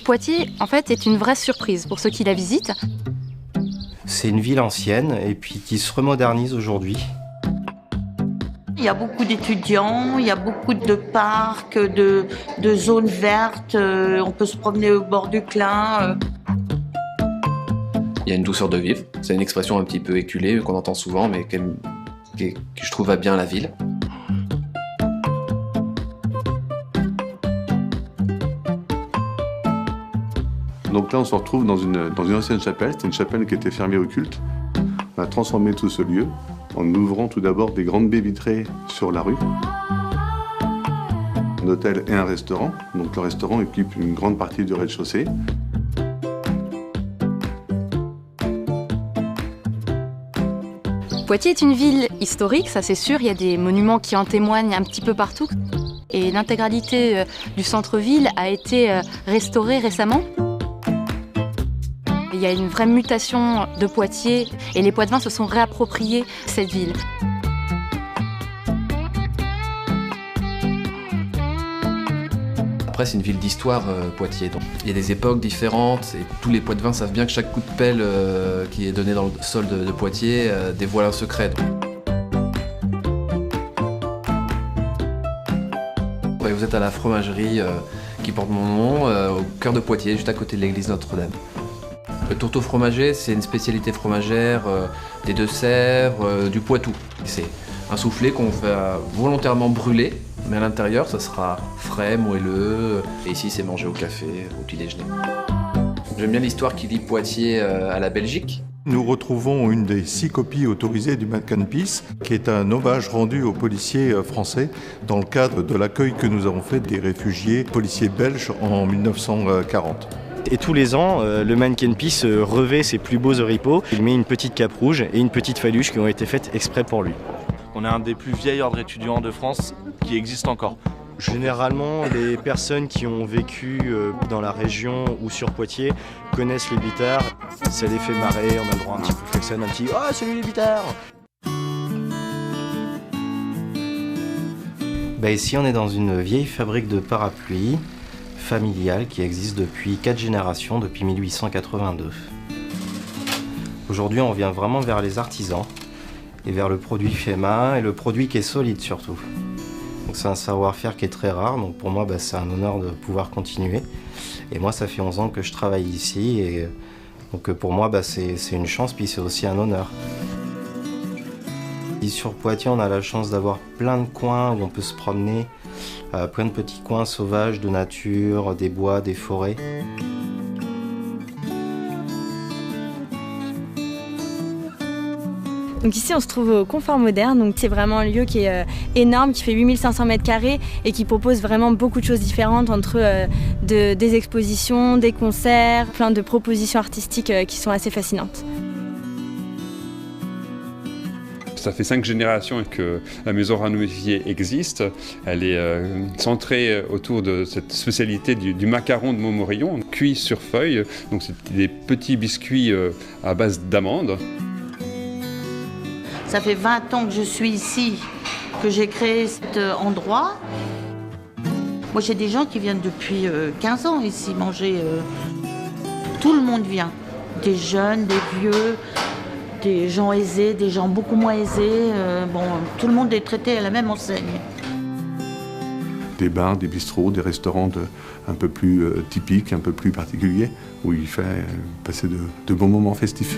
Poitiers, en fait, est une vraie surprise pour ceux qui la visitent. C'est une ville ancienne et puis qui se remodernise aujourd'hui. Il y a beaucoup d'étudiants, il y a beaucoup de parcs, de zones vertes, on peut se promener au bord du Clin. Il y a une douceur de vivre, c'est une expression un petit peu éculée qu'on entend souvent mais que je trouve va bien la ville. Donc là, on se retrouve dans une ancienne chapelle. C'était une chapelle qui était fermée au culte. On a transformé tout ce lieu en ouvrant tout d'abord des grandes baies vitrées sur la rue. Un hôtel et un restaurant. Donc le restaurant occupe une grande partie du rez-de-chaussée. Poitiers est une ville historique, ça c'est sûr, il y a des monuments qui en témoignent un petit peu partout. Et l'intégralité du centre-ville a été restaurée récemment. Il y a une vraie mutation de Poitiers et les Poitevins se sont réappropriés cette ville. Après, c'est une ville d'histoire, Poitiers. Donc, il y a des époques différentes et tous les Poitevins savent bien que chaque coup de pelle qui est donné dans le sol de Poitiers dévoile un secret. Vous êtes à la fromagerie qui porte mon nom, au cœur de Poitiers, juste à côté de l'église Notre-Dame. Le tourteau fromager, c'est une spécialité fromagère des Deux-Sèvres, du Poitou. C'est un soufflé qu'on va volontairement brûler, mais à l'intérieur, ça sera frais, moelleux. Et ici, c'est mangé au café, au petit déjeuner. J'aime bien l'histoire qui lie Poitiers à la Belgique. Nous retrouvons une des 6 copies autorisées du Mannequin Peace, qui est un hommage rendu aux policiers français dans le cadre de l'accueil que nous avons fait des réfugiés policiers belges en 1940. Et tous les ans, le Mannequin Peace revêt ses plus beaux oripeaux. Il met une petite cape rouge et une petite faluche qui ont été faites exprès pour lui. On est un des plus vieils ordres étudiants de France qui existe encore. Généralement, les personnes qui ont vécu dans la région ou sur Poitiers connaissent les bitards. Ça les fait marrer, on a le droit à un petit peu flexen, un petit « Ah, salut les bitards !» Ici, on est dans une vieille fabrique de parapluies familiale qui existe depuis 4 générations, depuis 1882. Aujourd'hui, on vient vraiment vers les artisans et vers le produit fait main et le produit qui est solide surtout. C'est un savoir-faire qui est très rare, donc pour moi c'est un honneur de pouvoir continuer. Et moi ça fait 11 ans que je travaille ici, et donc pour moi c'est une chance, puis c'est aussi un honneur. Et sur Poitiers on a la chance d'avoir plein de coins où on peut se promener, plein de petits coins sauvages de nature, des bois, des forêts. Donc ici on se trouve au Confort Moderne, donc c'est vraiment un lieu qui est énorme, qui fait 8500 m² et qui propose vraiment beaucoup de choses différentes entre des expositions, des concerts, plein de propositions artistiques qui sont assez fascinantes. Ça fait 5 générations que la maison Ranouillet existe. Elle est centrée autour de cette spécialité du macaron de Montmorillon, cuit sur feuille. Donc c'est des petits biscuits à base d'amandes. Ça fait 20 ans que je suis ici, que j'ai créé cet endroit. Moi, j'ai des gens qui viennent depuis 15 ans ici manger. Tout le monde vient. Des jeunes, des vieux, des gens aisés, des gens beaucoup moins aisés. Tout le monde est traité à la même enseigne. Des bars, des bistrots, des restaurants un peu plus typiques, un peu plus particuliers, où il fait passer de bons moments festifs.